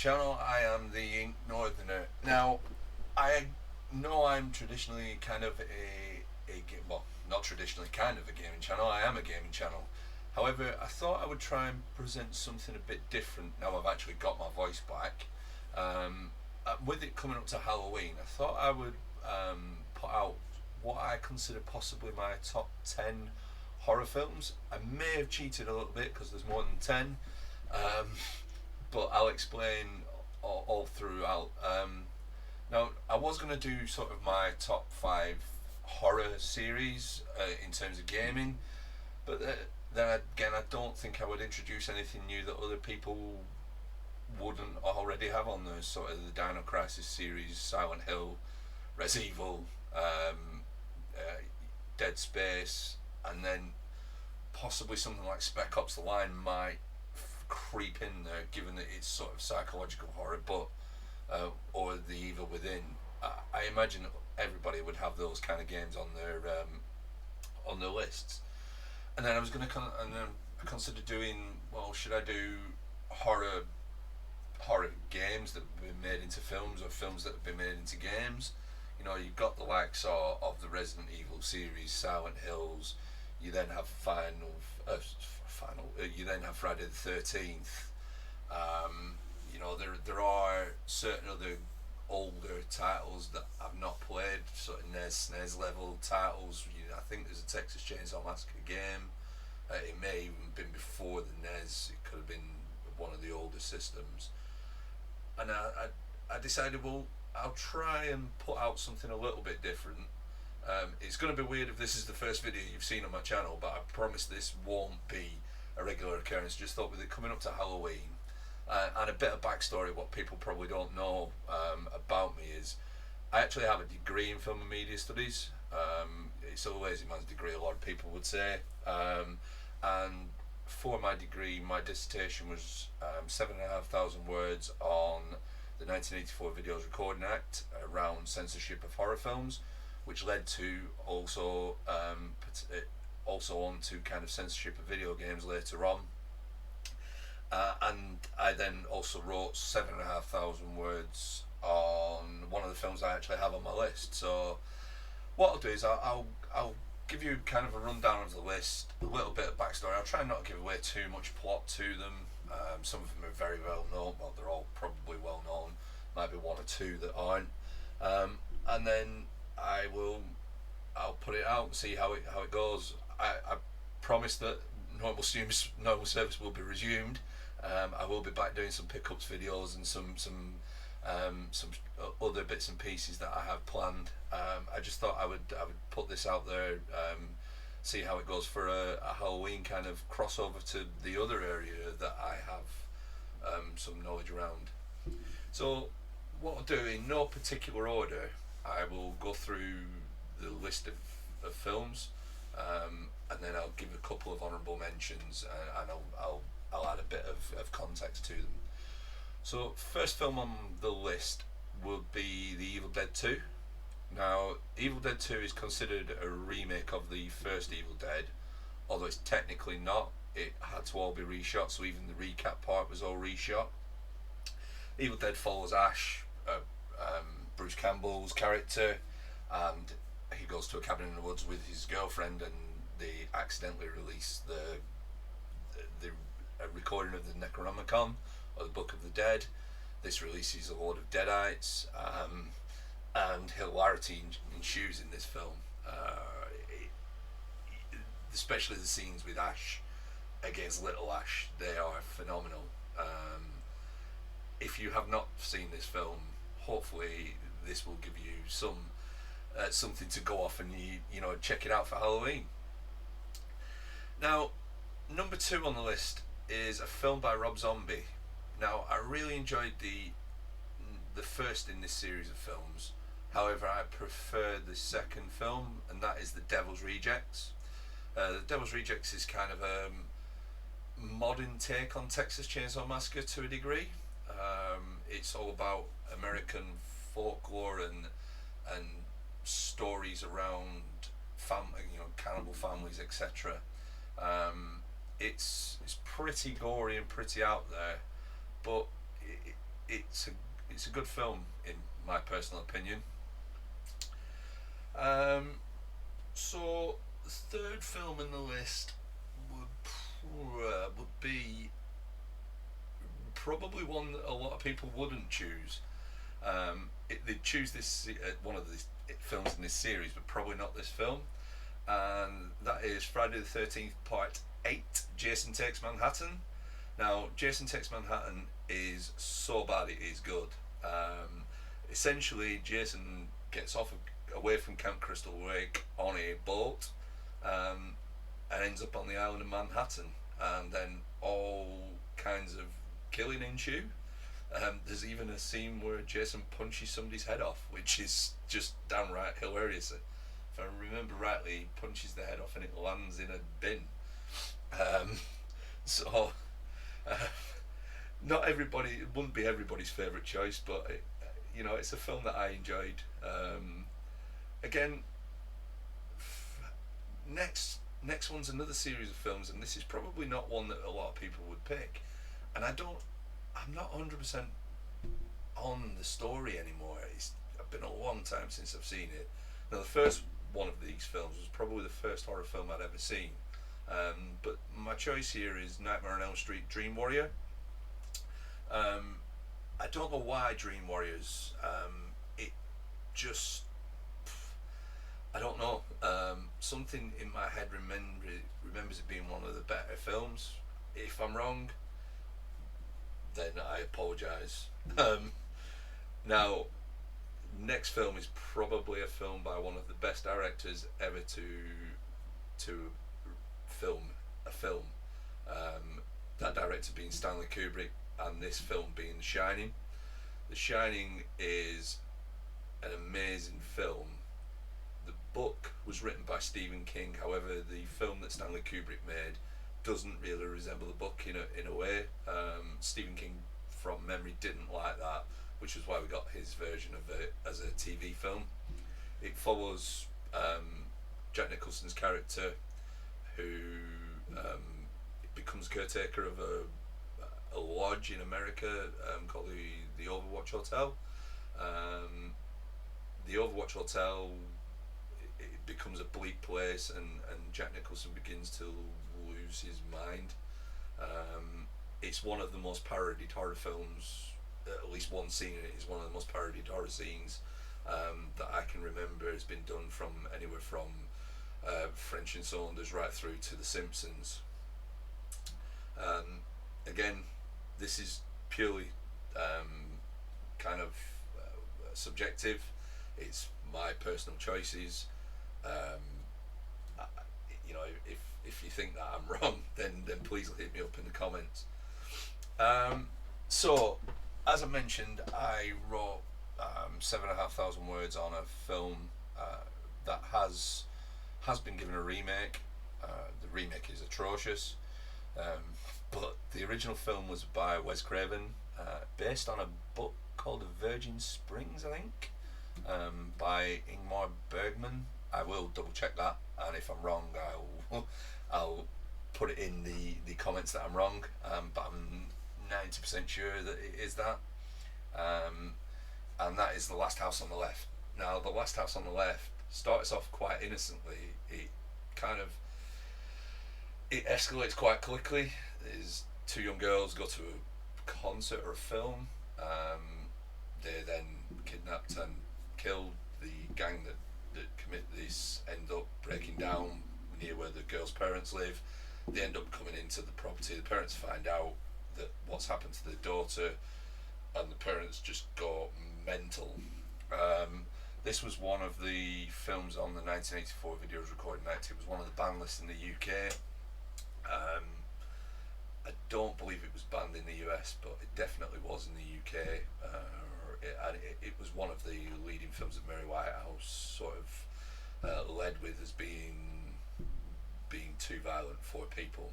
channel. I am the Ink Northerner. Now, I know I'm traditionally kind of well, not traditionally kind of a gaming channel. I am a gaming channel. However, I thought I would try and present something a bit different now I've actually got my voice back. With it coming up to Halloween, I thought I would put out what I consider possibly my top 10 horror films. I may have cheated a little bit because there's more than 10, um, but I'll explain all throughout. Now, I was going to do sort of my top 5 horror series in terms of gaming, but then again, I don't think I would introduce anything new that other people wouldn't already have on those sort of the Dino Crisis series, Silent Hill, Res Evil, uh, Dead Space, and then possibly something like Spec Ops: The Line might creep in there, given that it's sort of psychological horror, but or The Evil Within. I imagine everybody would have those kind of games on their lists. And then I was going to and then I considered doing, well, should I do horror games that have been made into films or films that have been made into games? You know, you've got the likes of the Resident Evil series, Silent Hills. You then have You then have Friday the 13th. You know, there are certain other older titles that I've not played, sort of NES level titles. I think there's a Texas Chainsaw Massacre game. It may even been before the NES. It could have been one of the older systems. And I decided, well, I'll try and put out something a little bit different. It's going to be weird if this is the first video you've seen on my channel, but I promise this won't be a regular occurrence. Just thought with it coming up to Halloween, and a bit of backstory, what people probably don't know about me is I actually have a degree in film and media studies. It's a lazy man's degree, a lot of people would say. And for my degree, my dissertation was 7,500 words on the 1984 Videos Recording Act around censorship of horror films, which led to also on to kind of censorship of video games later on. And I then also wrote 7,500 words on one of the films I actually have on my list. So what I'll do is I'll give you kind of a rundown of the list, a little bit of backstory. I'll try and not give away too much plot to them. Some of them are very well known. Well, they're all probably well known. Might be one or two that aren't. And then I'll put it out and see how it goes. I promise that normal service will be resumed. I will be back doing some pickups videos and some other bits and pieces that I have planned. I just thought I would put this out there, see how it goes for a Halloween kind of crossover to the other area that I have some knowledge around. So what I'll do, in no particular order, I will go through the list of films, and then I'll give a couple of honourable mentions, and I'll add a bit of context to them. So first film on the list would be The Evil Dead 2. Now, Evil Dead 2 is considered a remake of the first Evil Dead, although it's technically not. It had to all be reshot, so even the recap part was all reshot. Evil Dead follows Ash, Bruce Campbell's character, and he goes to a cabin in the woods with his girlfriend, and they accidentally release the recording of the Necronomicon, or the Book of the Dead. This releases a load of deadites, and hilarity ensues in this film. Especially the scenes with Ash against Little Ash, they are phenomenal. If you have not seen this film, hopefully this will give you something to go off and check it out for Halloween. Now, number 2 on the list is a film by Rob Zombie. Now, I really enjoyed the first in this series of films. However, I prefer the second film, and that is The Devil's Rejects. The Devil's Rejects is kind of a modern take on Texas Chainsaw Massacre to a degree. It's all about American folklore and stories around cannibal families, etc. It's pretty gory and pretty out there, but it's a it's a good film in my personal opinion. Um, so the third film in the list would be probably one that a lot of people wouldn't choose. They'd choose one of the films in this series, but probably not this film, and that is Friday the 13th Part 8, Jason Takes Manhattan. Now, Jason Takes Manhattan is so bad it is good. Essentially, Jason gets away from Camp Crystal Lake on a boat, um, and ends up on the island of Manhattan, and then all kinds of killing ensue. There's even a scene where Jason punches somebody's head off, which is just downright hilarious. If I remember rightly, he punches the head off and it lands in a bin. Um, so, uh, not everybody, it wouldn't be everybody's favourite choice, but it's a film that I enjoyed. Again, next one's another series of films, and this is probably not one that a lot of people would pick. And I'm not 100% on the story anymore. It's been a long time since I've seen it. Now, the first one of these films was probably the first horror film I'd ever seen. But my choice here is Nightmare on Elm Street Dream Warrior. I don't know why Dream Warriors. It just. I don't know. Something in my head remembers it being one of the better films. If I'm wrong, then I apologise. Now, next film is probably a film by one of the best directors ever to film a film. That director being Stanley Kubrick, and this film being The Shining. The Shining is an amazing film. The book was written by Stephen King. However, the film that Stanley Kubrick made doesn't really resemble the book in a way. Stephen King, from memory, didn't like that, which is why we got his version of it as a TV film. It follows Jack Nicholson's character, who becomes caretaker of a lodge in America called the Overwatch Hotel. The Overwatch Hotel, it becomes a bleak place, and Jack Nicholson begins to lose his mind. It's one of the most parodied horror films. At least one scene in it is one of the most parodied horror scenes that I can remember. Has been done from anywhere from French and Saunders right through to The Simpsons. Again, this is purely kind of subjective. It's my personal choices. If you think that I'm wrong, then please hit me up in the comments. So, as I mentioned, I wrote 7,500 words on a film that has been given a remake. The remake is atrocious, but the original film was by Wes Craven, based on a book called Virgin Springs, I think, by Ingmar Bergman. I will double check that, and if I'm wrong, I'll put it in the comments that I'm wrong. But I'm 90% sure that it is that. And that is The Last House on the Left. Now, The Last House on the Left starts off quite innocently. It escalates quite quickly. There's two young girls go to a concert or a film. They're then kidnapped and killed. The gang that commit this end up breaking down near where the girl's parents live. They end up coming into the property. The parents find out that what's happened to the daughter, and the parents just go mental. This was one of the films on the 1984 Videos Recording Act. It was one of the ban lists in the UK. I don't believe it was banned in the US, but it definitely was in the UK. It was one of the leading films that Mary Whitehouse sort of led with as being too violent for people.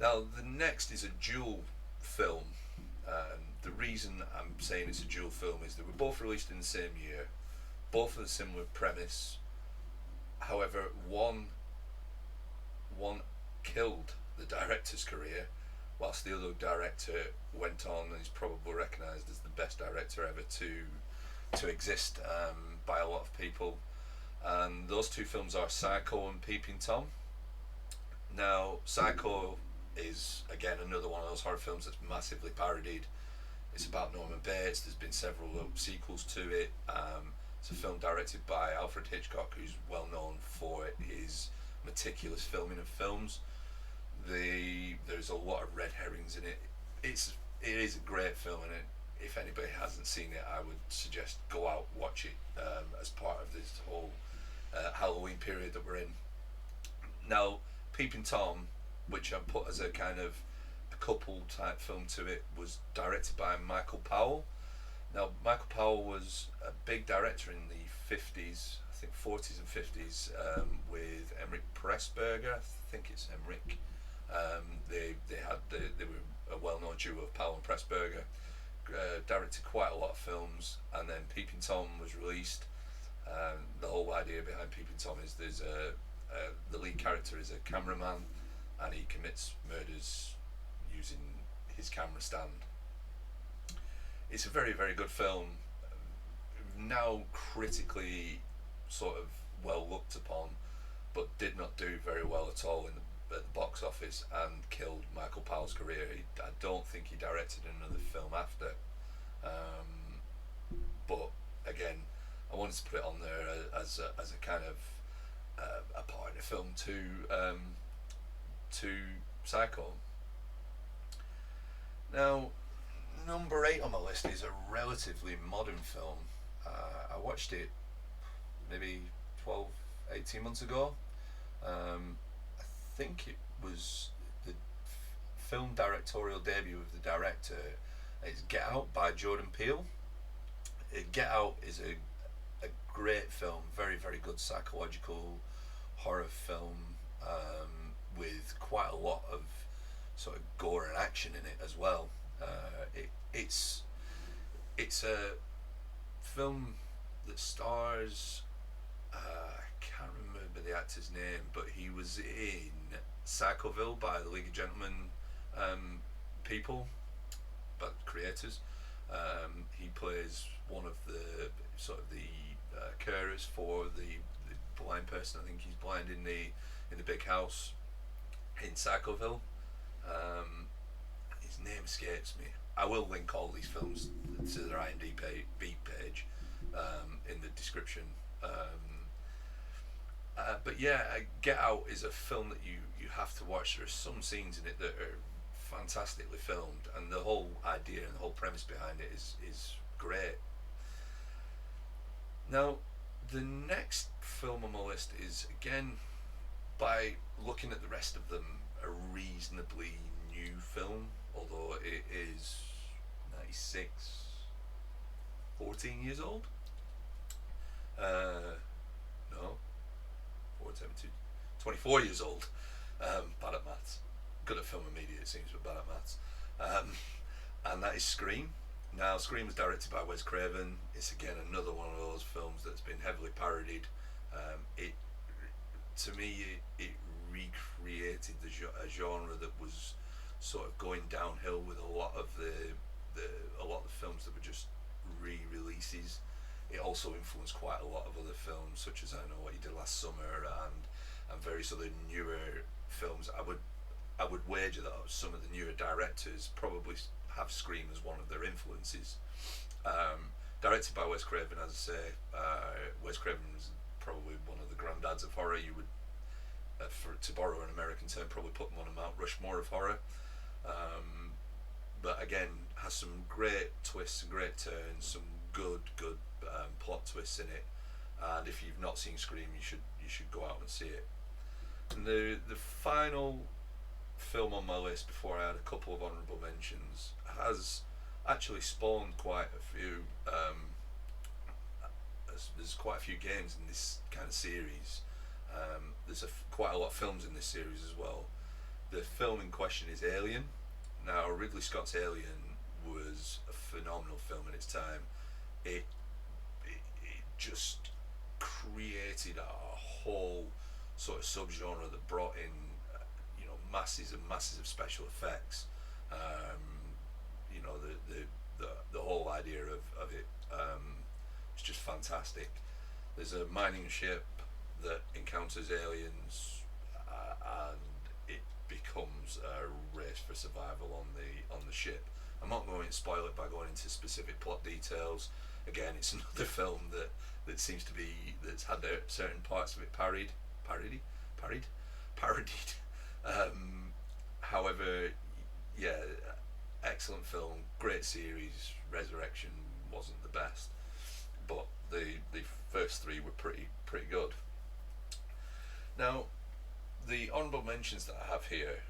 Now, the next is a dual film. The reason I'm saying it's a dual film is they were both released in the same year, both with a similar premise. However, one killed the director's career, whilst the other director went on and is probably recognised as the best director ever to exist by a lot of people. And those two films are Psycho and Peeping Tom. Now, Psycho is again another one of those horror films that's massively parodied. It's about Norman Bates. There's been several sequels to it. It's a film directed by Alfred Hitchcock, who's well known for his meticulous filming of films. There's a lot of red herrings in it. It is a great film, and if anybody hasn't seen it, I would suggest go out watch it as part of this whole Halloween period that we're in. Now, Peeping Tom, which I put as a kind of a couple type film to it, was directed by Michael Powell. Now, Michael Powell was a big director in the 50s, I think 40s and 50s, with Emmerich Pressburger. I think it's Emmerich. They were a well-known duo of Powell and Pressburger. Directed quite a lot of films, and then Peeping Tom was released. The whole idea behind Peeping Tom is the lead character is a cameraman, and he commits murders using his camera stand. It's a very, very good film, now critically sort of well looked upon, but did not do very well at all at the box office, and killed Michael Powell's career. I don't think he directed another film after. But again, I wanted to put it on there as a kind of a part of the film to Psycho. Now, number 8 on my list is a relatively modern film. I watched it maybe 12, 18 months ago. I think it was the film directorial debut of the director. It's Get Out by Jordan Peele. Get Out is a great film, very, very good psychological horror film, with quite a lot of sort of gore and action in it as well. It's a film that stars, I can't remember the actor's name, but he was in Psychoville by the League of Gentlemen people, but creators. He plays one of the sort of the carers for the blind person. I think he's blind in the big house in Psychoville. His name escapes me. I will link all these films to their IMDb page in the description. But yeah, Get Out is a film that you have to watch. There are some scenes in it that are fantastically filmed, and the whole idea and the whole premise behind it is great. Now, the next film on my list is, again, by looking at the rest of them, a reasonably new film, although it is 96, 14 years old. No, 472, 24 years old. Bad at maths. Good at film and media, it seems, but bad at maths. And that is Scream. Now, Scream was directed by Wes Craven. It's again another one of those films that's been heavily parodied. To me, it recreated a genre that was sort of going downhill with a lot of the films that were just re-releases. It also influenced quite a lot of other films, such as I Know What You Did Last Summer and various other newer films. I would wager that some of the newer directors probably have Scream as one of their influences. Directed by Wes Craven, as I say. Wes Craven is probably one of the granddads of horror. You would, to borrow an American term, probably put him on a Mount Rushmore of horror. But again, has some great twists and great turns, some good plot twists in it. And if you've not seen Scream, you should go out and see it. And the final film on my list, before I had a couple of honourable mentions, has actually spawned quite a few. There's quite a few games in this kind of series. There's quite a lot of films in this series as well. The film in question is Alien. Now, Ridley Scott's Alien was a phenomenal film in its time. It just created a whole sort of subgenre that brought in masses and masses of special effects. You know, the whole idea of it is just fantastic. There's a mining ship that encounters aliens, and it becomes a race for survival on the ship. I'm not going to spoil it by going into specific plot details. Again, it's another film that seems to be that's had certain parts of it parodied. However, yeah, excellent film, great series. Resurrection wasn't the best, but the first three were pretty good. Now, the honourable mentions that I have here,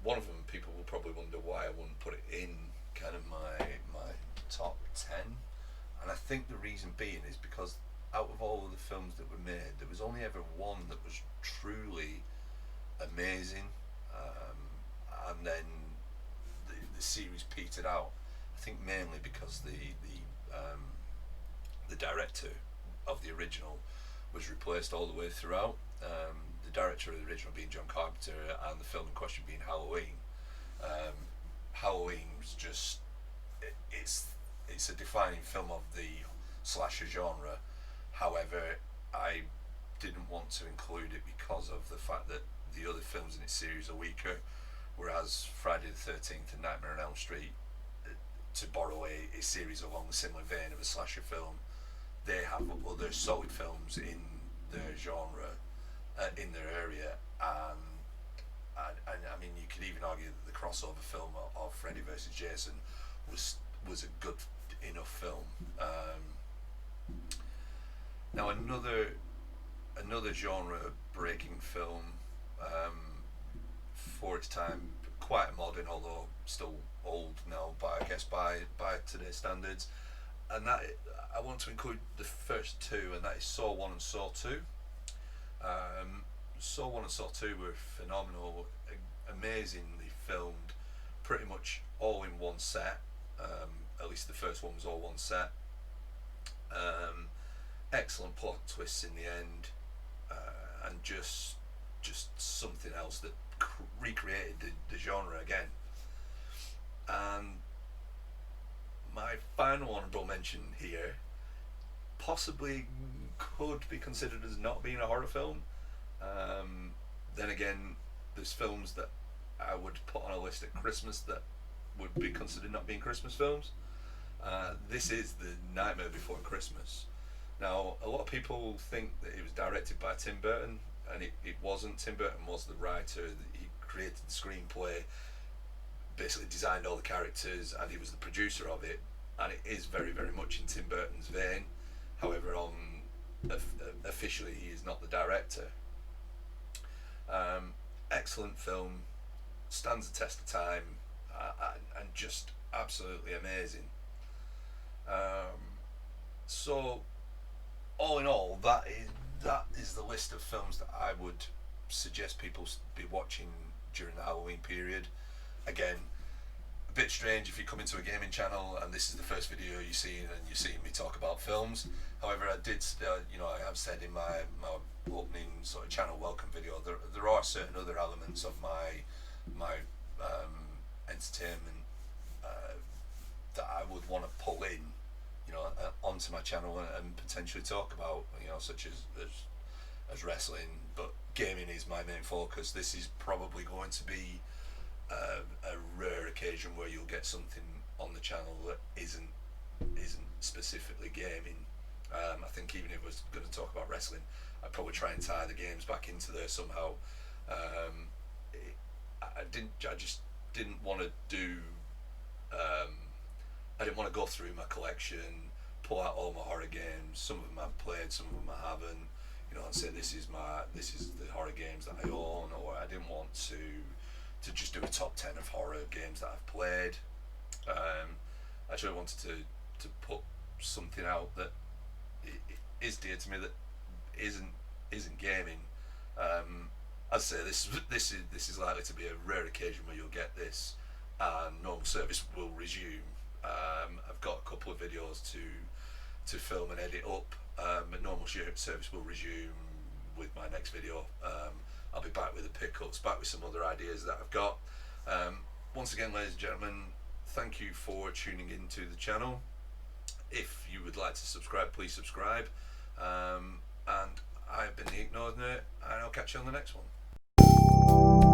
one of them people will probably wonder why I wouldn't put it in kind of my top 10, and I think the reason being is because out of all of the films that were made, there was only ever one that was truly amazing, and then the series petered out. I think mainly because the director of the original was replaced all the way throughout. The director of the original being John Carpenter, and the film in question being Halloween. Halloween was just it's a defining film of the slasher genre. However, I didn't want to include it because of the fact that the other films in its series are weaker, whereas Friday the 13th and Nightmare on Elm Street, to borrow a series along the similar vein of a slasher film, they have other solid films in their genre, in their area, and I mean, you could even argue that the crossover film of Freddy versus Jason was a good enough film. Now another genre breaking film, for its time, quite modern, although still old now, but I guess by today's standards. And that I want to include the first two, and that is Saw 1 and Saw 2. Saw 1 and Saw 2 were phenomenal, amazingly filmed, pretty much all in one set. At least the first one was all one set. Excellent plot twists in the end, and just something else that recreated the genre again. And my final honourable mention here possibly could be considered as not being a horror film. Then again, there's films that I would put on a list at Christmas that would be considered not being Christmas films. This is The Nightmare Before Christmas. Now, a lot of people think that it was directed by Tim Burton, and it wasn't. Tim Burton was the writer. He created the screenplay, basically designed all the characters, and he was the producer of it. And it is very, very much in Tim Burton's vein. However, officially, he is not the director. Excellent film, stands the test of time, and just absolutely amazing. So, all in all, that is the list of films that I would suggest people be watching during the Halloween period. Again, a bit strange if you come into a gaming channel and this is the first video you've seen and you're seeing me talk about films. However, I did, I have said in my opening sort of channel welcome video, there are certain other elements of my entertainment that I would want to pull in, onto my channel and potentially talk about, such as wrestling. But gaming is my main focus. This is probably going to be a rare occasion where you'll get something on the channel that isn't specifically gaming. I think even if I was going to talk about wrestling, I'd probably try and tie the games back into there somehow. I just didn't want to do. I didn't want to go through my collection, pull out all my horror games. Some of them I've played, some of them I haven't. And say this is the horror games that I own, or I didn't want to just do a top 10 of horror games that I've played. I actually wanted to put something out that is dear to me that isn't gaming. As I say, this is likely to be a rare occasion where you'll get this, and normal service will resume. I've got a couple of videos to film and edit up, but normal service will resume with my next video. I'll be back with the pickups, back with some other ideas that I've got. once again, ladies and gentlemen, thank you for tuning into the channel. If you would like to subscribe, please subscribe. And I've been the Ignored Nerd, and I'll catch you on the next one.